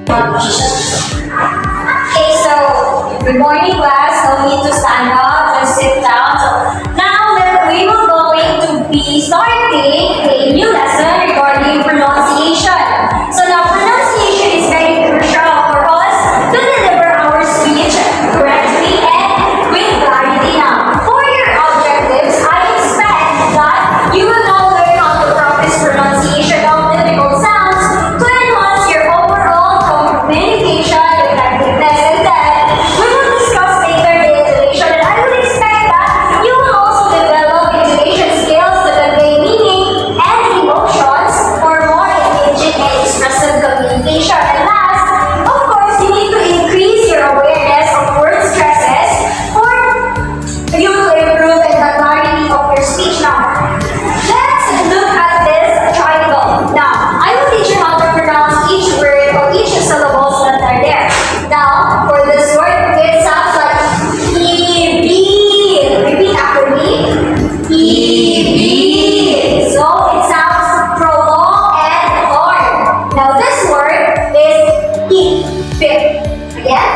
Okay, so good morning class. No need to stand up, just sit down. So now we will going to be starting a new lesson regarding pronunciation. So now pronunciation is very crucial for us to deliver our speech correctly and with clarity. Now, for your objectives, I expect that you will now learn how to practice pronunciation of difficult sounds to enhance your overall communication effectiveness. And then we will discuss later the intonation, and I would expect that you will also develop intonation skills to convey meaning and emotions for more engaging and expressive communication. And last, of course, you need to increase your awareness of word stresses for you to improve in the clarity of your speech. Now, let's look at this triangle. Now, I will teach you how to pronounce each word or each syllables that are there. Now, for this word, it sounds like EB. Repeat after me. EB. So, it sounds prolonged and hard. Now, this word is eat. Again?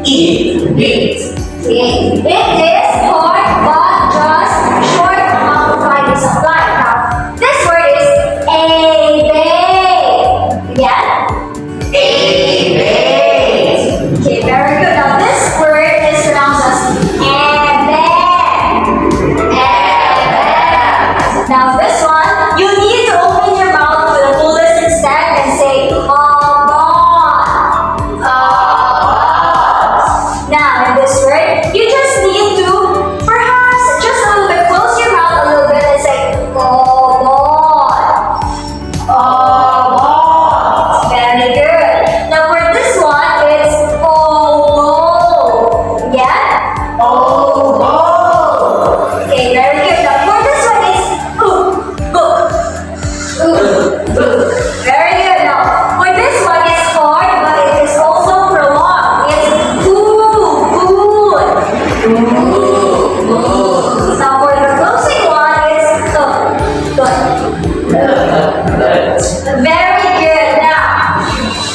Eat. Okay. It is hard, but just short amount of time is applied. Now, this word is again. Okay, very good. Now, this word is pronounced as ebe. Now, this one, you need to open your mouth to the fullest extent and say, Now, in this word, you just need to perhaps just a little bit close your mouth a little bit and say, Very good. Now, for this one, it's Yeah? Okay, very good. Now, for this one, it's Very good. Now, for this one, it's hard, but it is also prolonged. It's Now, for the closing one, it's Very good. Now,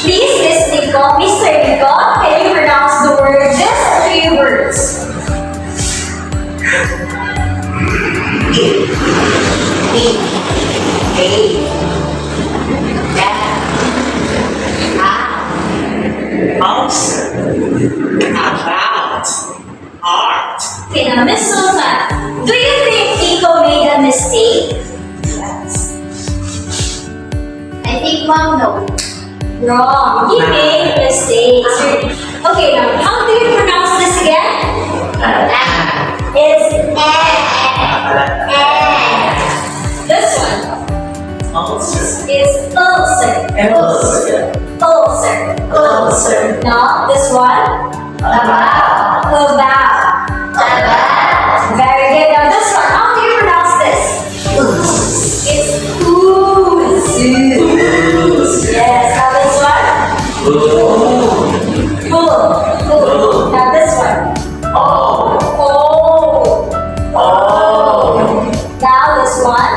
please, Miss Nicole, Mr. Nicole, can you pronounce the word, just 3 words? Okay, now, Miss Susan, do you think Nico made a mistake? Yes. I think Mom, no. Wrong. He made mistakes. Okay, now, how do you pronounce this again? It's This one is ulcer. Now, this one? About. Very good. Now, this one, how do you pronounce this? It's ooze. Yes. Now, this one? Full. Now, this one? Oh. Now, this one?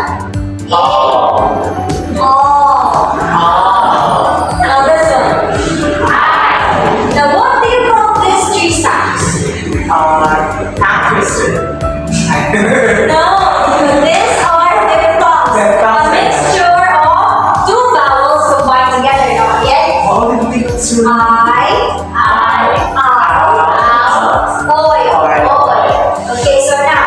Now, this one? Now, what do you call these 3 sounds? No, these are diphthongs. A mixture of 2 vowels combined together. Now, again, Okay, so now,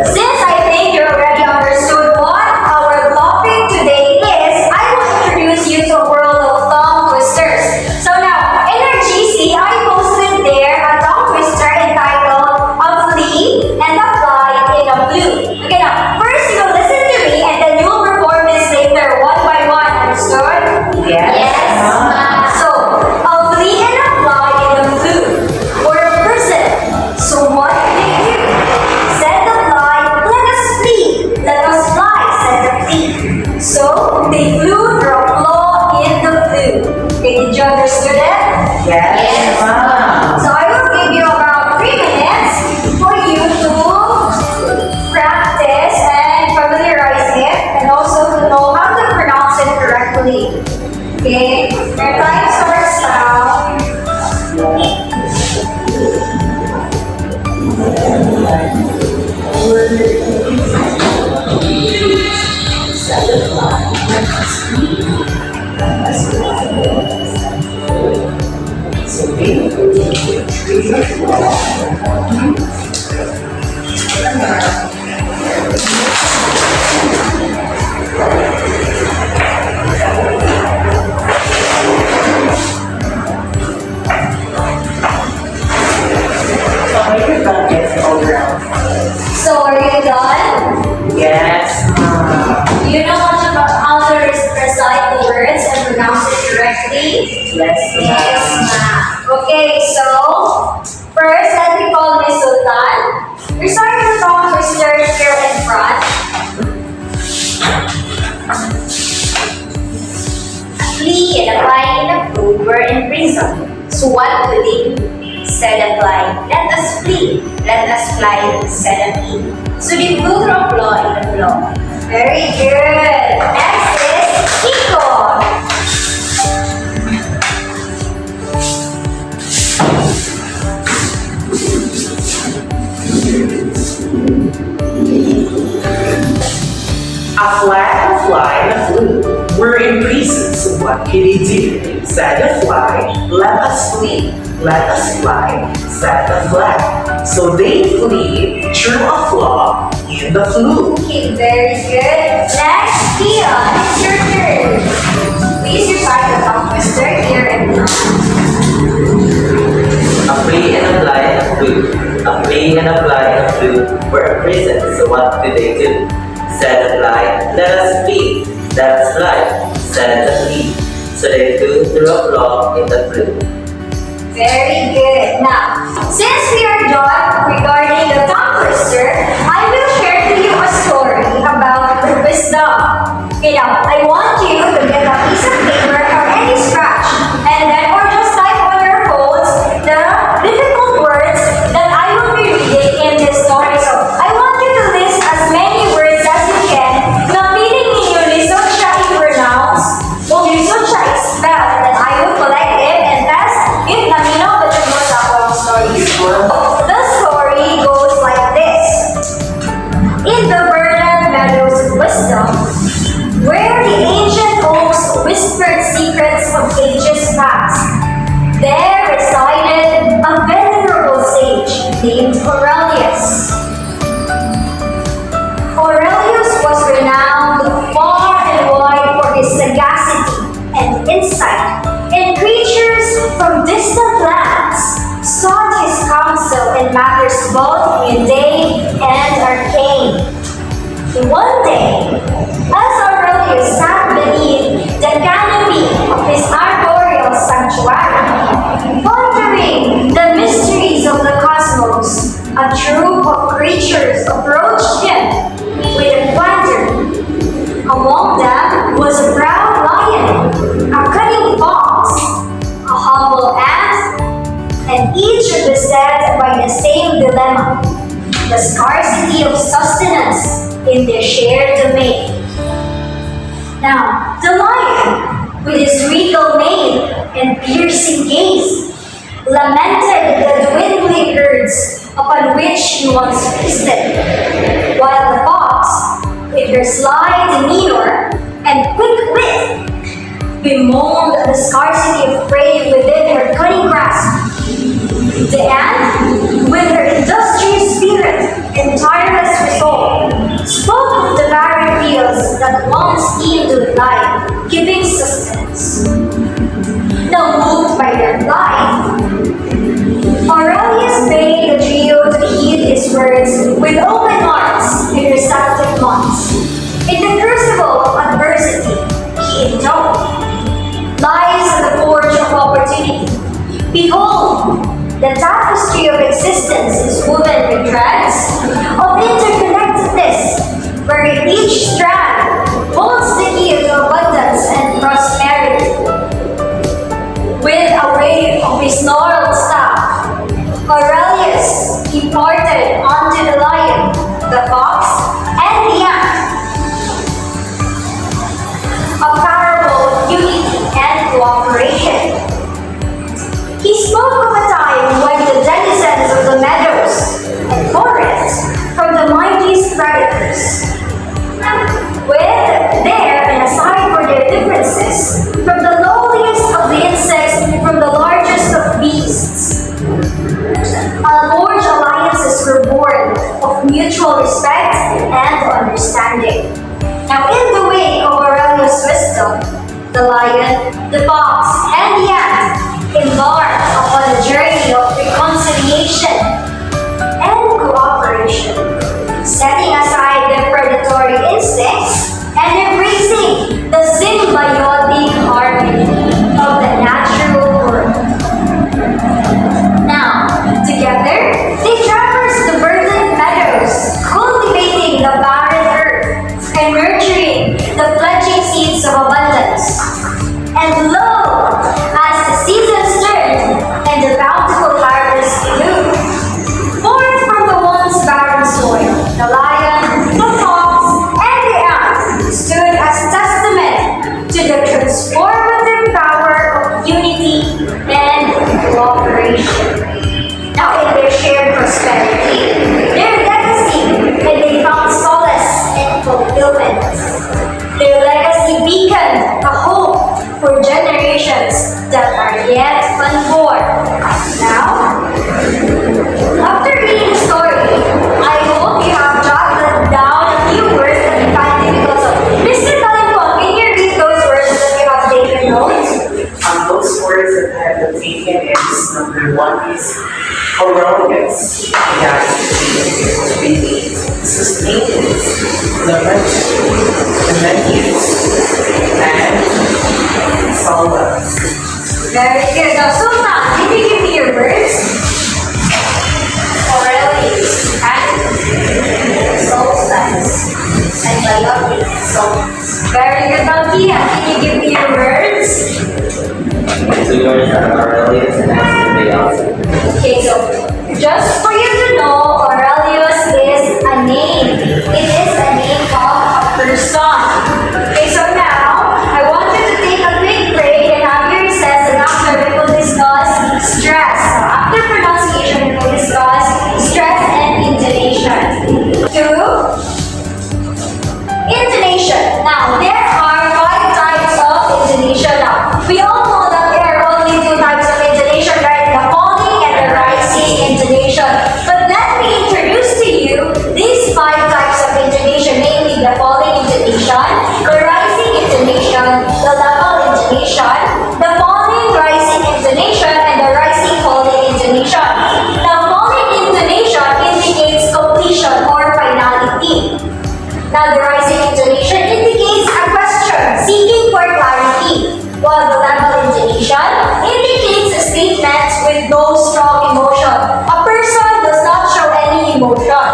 since I think you already understood what our topic today is, I will introduce you to a world of tongue twisters. So now, in our GC, I posted there a tongue twister entitled A Flea and a Fly in a Blue. Okay, now, first you will listen to me and then you will perform this later one by one. Understood? Yes. So, a flea and a fly in the blue, or a person. So what did they do? Said the fly, let us flee. Let us fly, said the flea. So they flew their claw in the blue. Okay, did you understood it? Yes. So I will give you around 3 minutes for you to So your brackets all around. So are you done? Yes, ma'am. Do you know much about how to recite the words and pronounce it correctly? Yes, Yes, ma'am. ma'am. Okay, so first let me call Miss Sultan. Recite the tongue twister here in front. Flee and apply in a food were in prison. So what could they do? Said a fly, let us flee. Let us fly, said a bee. So they flew through a flaw in the flaw. Very good. Next is Kiko. A fly, and a flew. We're in prison, so what can he do? Said the fly, let us flee. Let us fly, said the fly. So they flee through a flaw in the flue. Okay, very good. Next, Kia, it's your turn. Please recite the tongue twister here and now. A flea and a fly and a flew. A flea and a fly and a flew were in prison, so what did they do? Said the fly, let us flee. Let us fly, said the flea. So they flew through a flaw in the flue. Very good. Now, since we are done regarding the tongue twister, I will share to you a story about the wisdom. Okay, now, I want you to get a piece of paper or any scratch, and then, or just type on your phones the difficult words that I will be reading in this story. So, I want you to list as many words as you can na feeling ninyo lisod siya i-pronounce o lisod siya i-spell, and then I will collect it and test if naminaw ba ito sa akong story. The story goes like this. In the verdant meadows of wisdom, where the ancient oaks whispered secrets of ages past, there resided a venerable sage named Aurelius. Aurelius was renowned far and wide for his sagacity and insight, and creatures from distant lands sought his counsel in matters both mundane and arcane. One day, as Aurelius sat beneath the canopy of his arboreal sanctuary, pondering the mysteries of the cosmos, a troop of creatures approached him with a wonder. Among them was a proud lion, a cunning fox, a humble ant, and each beset by the same dilemma, the scarcity of sustenance in their shared domain. Now, the lion, with his regal mane and piercing gaze, lamented the dwindling herds upon which he once feasted, while the fox, with her sly demeanor and quick wit, bemoaned the scarcity of prey within her cunning grasp. The ant, with her industrious spirit and tireless resolve, spoke of the barren fields that once yielded life, giving sustenance. Now moved by their life, Aurelius bade the trio to heed his words with open arms and receptive months. In the crucible of adversity, he intoned, lies in the forge of opportunity. Behold, the tapestry of existence is woven with threads of interconnectedness, where each strand holds the key to abundance and prosperity. With a wave of his gnarled staff, Aurelius imparted unto the lion, the fox, and the ant a parable of unity and cooperation. He spoke of a time when the denizens of the meadows and forests from the mightiest predators, with there and aside for their differences, from the lowliest of the insects from the largest of beasts, large alliances were born of mutual respect and understanding. Now, in the wake of Aurelius' wisdom, the lion, the fox, and the ant embarked upon a journey of reconciliation and cooperation, setting aside their predatory instincts and embracing the symbiotic harmony of the natural world. Now, together, they traversed the verdant meadows, cultivating the barren earth and nurturing the fledgling seeds of abundance. And lo, as the seasons turned and the bountiful harvest grew, forth from the once barren soil, the lion, the fox, and the ant stood as testament to the transformative power of unity and cooperation. Now, in their shared prosperity, their legacy, and they found solace and fulfillment. Their legacy beaconed a hope for generations that are yet unborn. Now, after reading the story, I hope you have jotted down a few words that you find difficult. So, Mr. Talipon, can you read those words that you have taken notes? Those words that I have taken is number one is Aurelius. That is really sustenance, the virtue, the menus, and solace. Very good. Now, Sultan, can you give me your words? Aurelius, and solstice, and biotic solstice. Very good. Now, Kia, can you give me your words? Two words are Aurelius and Astros. Okay, so just for you to know, Aurelius is a name. It is a name of a person. Okay, so now I want you to take a quick break and have your recess, and after we will discuss stress. So after pronunciation, we will discuss stress and intonation. Two, intonation. Now, there are 5 types of intonation. Now, we all know that there are only 2 types of intonation, right? The falling and the rising intonation. But let me introduce to you these 5 types of intonation, namely the falling intonation, the rising intonation, the level intonation, the falling rising intonation, and the rising falling intonation. Now, falling intonation indicates completion or finality. Now, the rising intonation indicates a question seeking for clarity, while the level intonation indicates a statement with no strong emotion. A person does not show any emotion.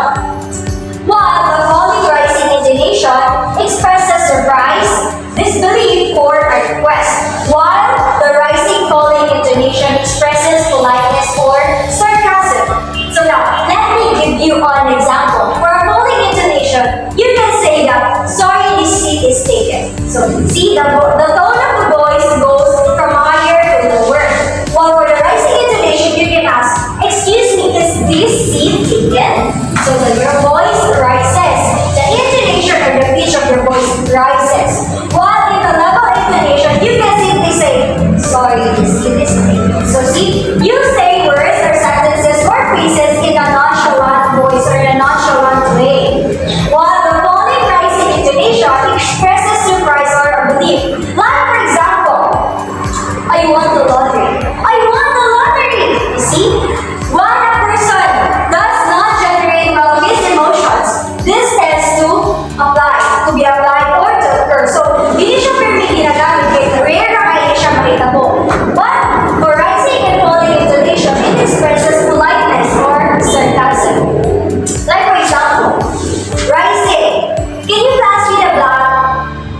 While the falling rising intonation expresses surprise, disbelief, or a request, while the rising falling intonation expresses politeness or sarcasm. So now, let me give you an example. For a falling intonation, you can say that, sorry, this seat is taken. So, see, the tone of the voice goes from higher to lower. While for the rising intonation, you can ask, excuse me, is this seat taken? So that your voice rises. The intonation or the pitch of your voice rises. While in the level intonation, you can simply say, sorry, this seat is taken. So see, you say words or sentences or phrases in a nonchalant voice or in a nonchalant way. While the falling rising intonation expresses surprise or a belief. Like for example, I won the lottery. I won the lottery! You see? When a person does not generate well his emotions, this tends to apply, to be applied or to occur. So, hindi siya pwede ginagamit kahit rare na kaya siya makita mo. But, for rising and falling intonation, it expresses politeness or sarcasm. Like for example, rising. Can you pass me the black,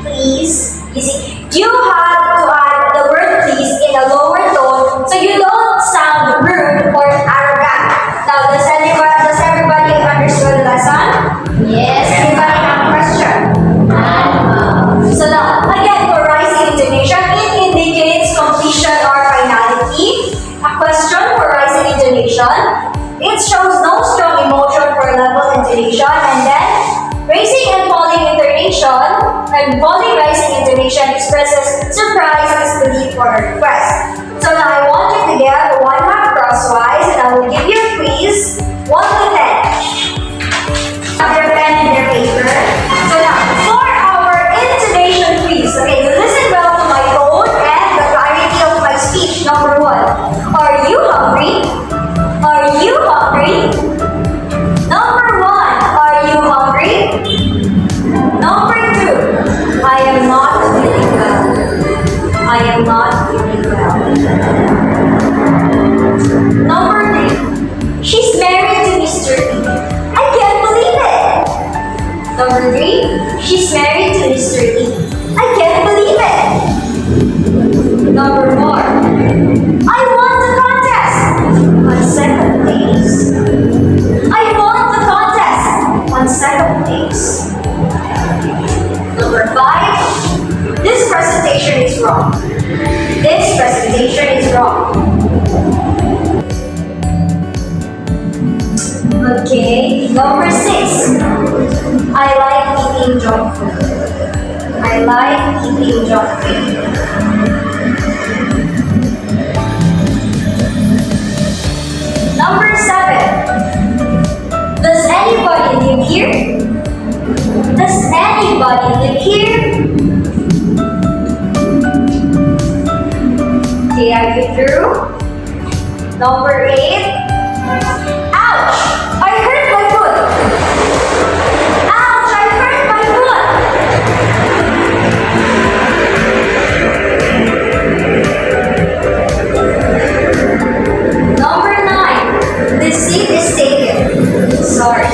please? You see, you have to add the word please in a lower tone so you don't sound rude or arrogant. Now, does everybody understand the lesson? Yes. Anybody have a question? So now, again, for rising intonation, it indicates completion or finality. A question for rising intonation, it shows no strong emotion for level intonation, and then raising and falling intonation and falling rising intonation expresses surprise, disbelief, or request. So now I want you to get 1 half crosswise, and I will give you a quiz 1 to 10. Number 3, she's married to Mr. E. I can't believe it. Number 4, I won the contest on second place. I won the contest on second place. Number 5, this presentation is wrong. This presentation is wrong. Okay, number 6. I like eating junk food. I like eating junk food. Number 7. Does anybody live here? Does anybody live here? Okay, are you through? Number 8. Ouch! I hurt my foot! Ouch! I hurt my foot! Number 9. The seat is taken. Sorry.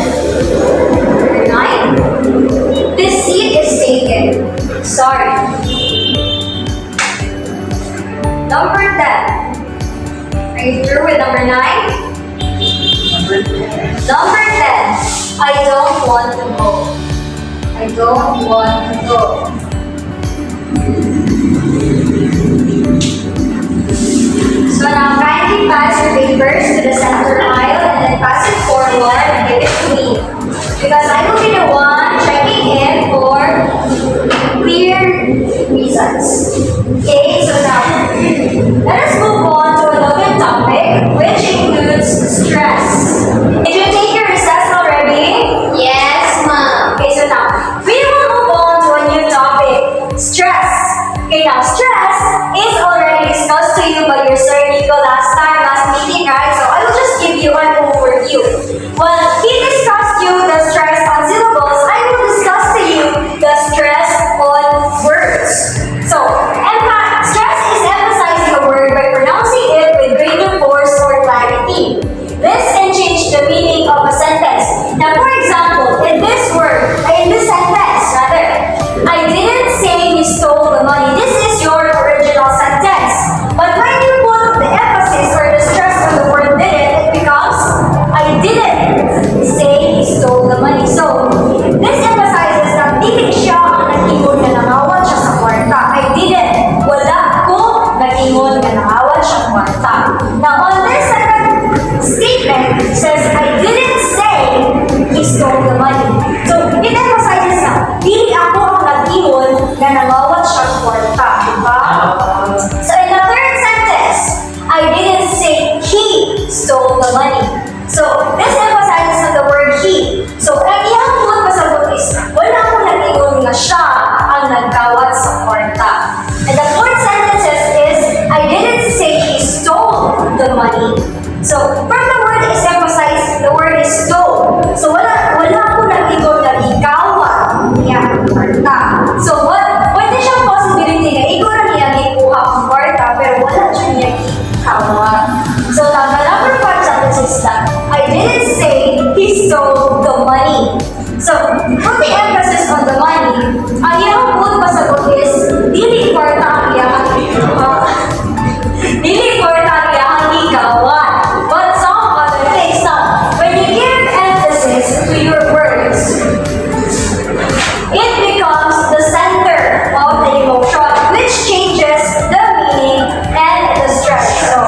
Number 9. The seat is taken. Sorry. Number 10. Are you through with number 9? Number 10. I don't want to go. I don't want to go. So now kindly pass your papers to the center aisle and then pass it forward and give it to me. Because I will be the one checking in for clear reasons. Okay, so now let us move on to another topic which includes stress. Did you take your recess already? Yes, ma'am. Okay, so now we will move on to a new topic, stress. Okay, now stress is already discussed to you by your Sir Nico last meeting, right? So I will just give you an overview. When he discussed you the stress on syllables, I will discuss to you the stress on words. So, stress is emphasizing a word by pronouncing it with greater force or clarity. This can change the meaning of a sentence. Now, for example, in this sentence, I didn't say you stole the money. This is your original sentence. But when you put the emphasis or the stress on the word didn't, it becomes, I didn't say he stole the money. So, this emphasizes na dili siya ang nag-ingon na nangawat siya sa kwarta. I didn't. Wala ko nag-ingon na nangawat siya sa kwarta. Now, on this second statement, it says, I didn't say he stole the money. So, it emphasizes na dili ako ang nag-ingon na nangawat siya sa kwarta. Diba? So, in the third sentence, I didn't say he stole the money. So, this emphasizes on the word he. So, ang iyang mood pasagot is, wala ko nag-ingon nga siya ang nagkawat sa kwarta. And the fourth sentence is, I didn't say he stole the money. So, from the word is emphasized, the word is stole. So, wala ko nag-ingon na ikawan niya ang kwarta. So, pwede siyang possibility na ikaw na niya ikuha ang kwarta, pero wala siya niya ikawan. So, now, the number 5 sentence is that, I didn't say he stole the money. So, put the emphasis on the money. Ang iyang mood pasagot is, dili kwarta ang iyang ikawan. But some other things. Now, when you give emphasis to your words, it becomes the center of the emotion, which changes the meaning and the stress. So,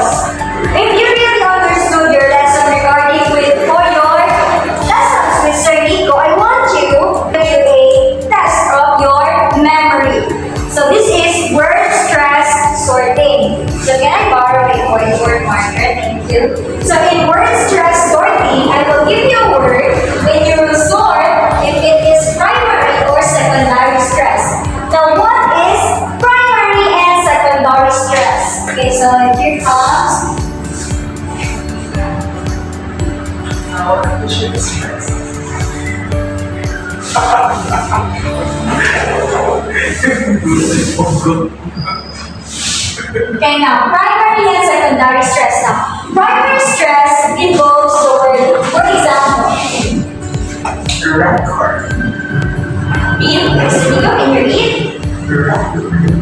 if you really understood your lesson regarding for your lessons with Sir Nico, I want you to do a test of your memory. So, this is word stress sorting. So, can I borrow a whiteboard marker? Thank you. So, in word stress sorting, I will give you a word and you will sort if it is primary or secondary stress. Now, what is primary and secondary stress? Okay, so here comes. How appreciate stress. Okay, now, primary and secondary stress. Now, primary stress involves the word, for example, Record. Read. Next to Nico, can you read?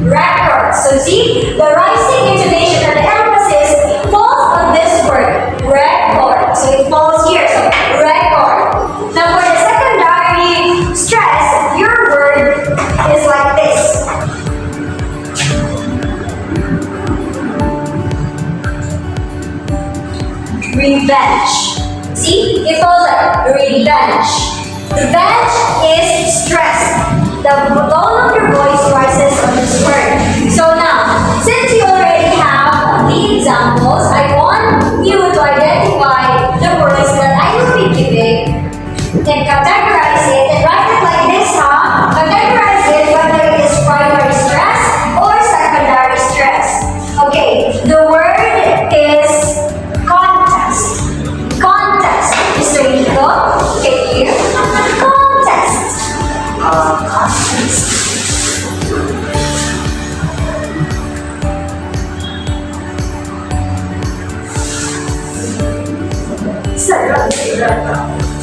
Record. So see, the rising intonation and the emphasis falls on this word, record. So it falls here. So record. Now for the secondary stress, your word is like this. Revenge. See, it falls like revenge. Revenge is stress. The tone of your voice rises on this word. So now, since you already have the examples, I want you to identify the words that I will be giving and categorize it and write it like this, huh? Categorize it whether it is primary stress or secondary stress. Okay, the word is contest. Contest. Mr. Nico, can you? Contest.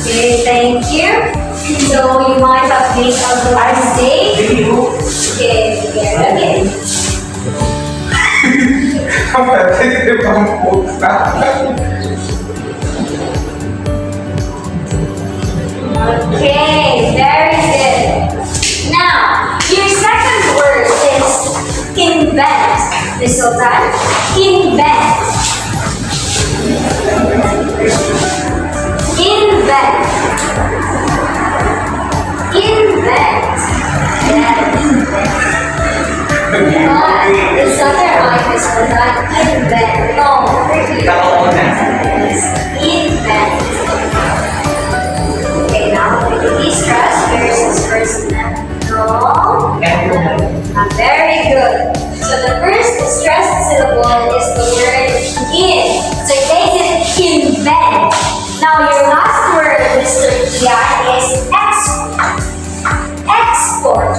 Okay, thank you. So you might have made a mistake. Okay, again. Okay, very good. Now, your second word is invent. Miss Sultan, invent. Invent. Invent. Yeah, invent. But the southern line is Sultan, invent. No, invent. Okay, now please trust versus personal. Very good. So the first stressed syllable is the word in. So it makes it invent. Now your last word, Mr. Kian, is export. Export.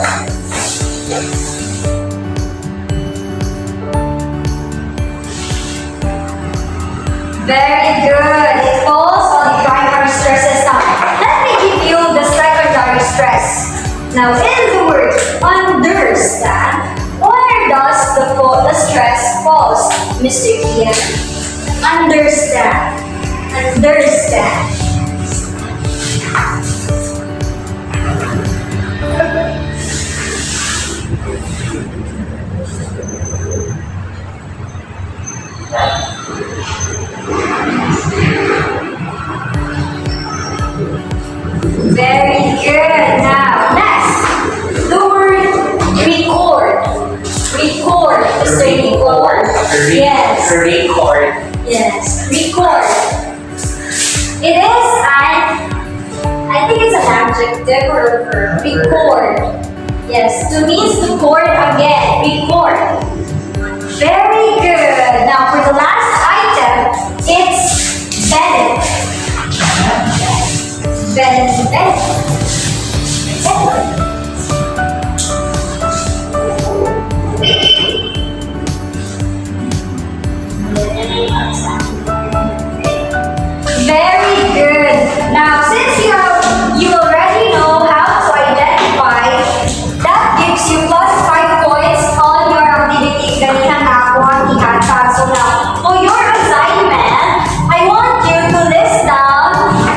Very good. It falls on the primary stresses. Now, let me give you the secondary stress. Now, in the word understand, where does the stress falls, Mr. Kian? Understand. Understand. Very good. Now, next, the word record. Record. Mr. Record. Yes. Record. Yes. Record. It is I think it's an adjective or a verb. Record. Yes. To means to record again. Record. Very good. Now, for the last item, it's benefit. Benefit. Very good. Now, since you already know how to identify, that gives you plus 5 points on your activity. Ganyan ako ang ihata. So now, for your assignment, I want you to list down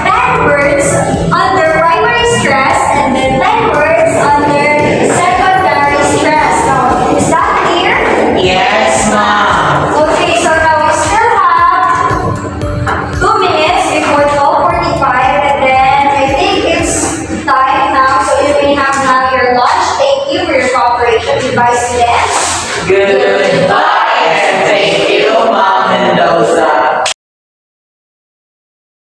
10 words under primary stress and then 10 words under secondary stress. Now, is that clear? Yes, ma'am. Okay, so now we still have 2 minutes before 12:45, and then I think it's time now, so you may have now your lunch. Thank you for your cooperation. Goodbye, students. Goodbye.